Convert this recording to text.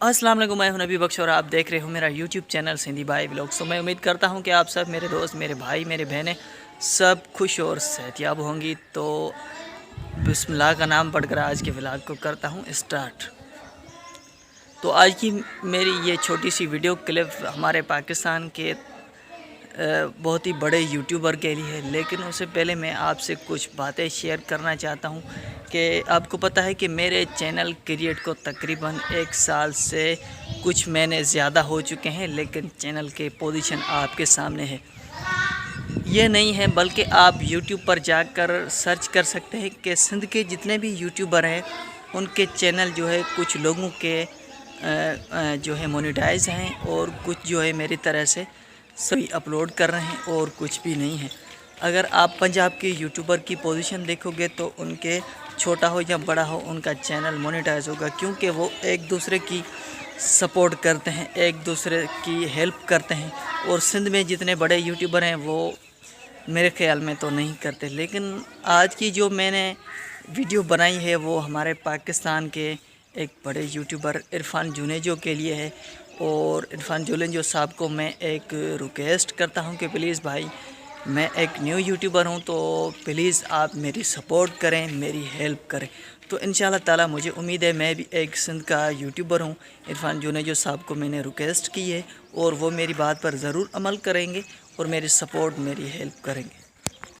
अस्सलाम वालेकुम, मैं हूं नबी बख्श और आप देख रहे हो मेरा यूट्यूब चैनल सिंधी भाई व्लॉग्स। तो मैं उम्मीद करता हूं कि आप सब मेरे दोस्त, मेरे भाई, मेरे बहनें सब खुश और सेहतयाब होंगी। तो बिस्मिल्लाह का नाम पढ़कर आज के व्लॉग को करता हूं स्टार्ट। तो आज की मेरी ये छोटी सी वीडियो क्लिप हमारे पाकिस्तान के बहुत ही बड़े यूट्यूबर के लिए है, लेकिन उससे पहले मैं आपसे कुछ बातें शेयर करना चाहता हूं कि आपको पता है कि मेरे चैनल क्रिएट को तकरीबन 1 साल से कुछ महीने ज़्यादा हो चुके हैं, लेकिन चैनल के पोजीशन आपके सामने है। ये नहीं है बल्कि आप यूट्यूब पर जाकर सर्च कर सकते हैं कि सिंध के जितने भी यूट्यूबर हैं उनके चैनल जो है कुछ लोगों के जो है मोनेटाइज हैं और कुछ जो है मेरी तरह से सभी अपलोड कर रहे हैं और कुछ भी नहीं है। अगर आप पंजाब के यूट्यूबर की पोजीशन देखोगे तो उनके छोटा हो या बड़ा हो उनका चैनल मोनेटाइज होगा, क्योंकि वो एक दूसरे की सपोर्ट करते हैं, एक दूसरे की हेल्प करते हैं। और सिंध में जितने बड़े यूट्यूबर हैं वो मेरे ख़्याल में तो नहीं करते। लेकिन आज की जो मैंने वीडियो बनाई है वो हमारे पाकिस्तान के एक बड़े यूट्यूबर इरफान जुनेजो के लिए है। और इरफान जुनेजो साहब को मैं एक रिक्वेस्ट करता हूं कि प्लीज़ भाई, मैं एक न्यू यूट्यूबर हूं, तो प्लीज़ आप मेरी सपोर्ट करें, मेरी हेल्प करें। तो इंशाल्लाह ताला मुझे उम्मीद है मैं भी एक सिंध का यूट्यूबर हूं। इरफान जुनेजो साहब को मैंने रिक्वेस्ट की है और वो मेरी बात पर ज़रूर अमल करेंगे और मेरी सपोर्ट, मेरी हेल्प करेंगे।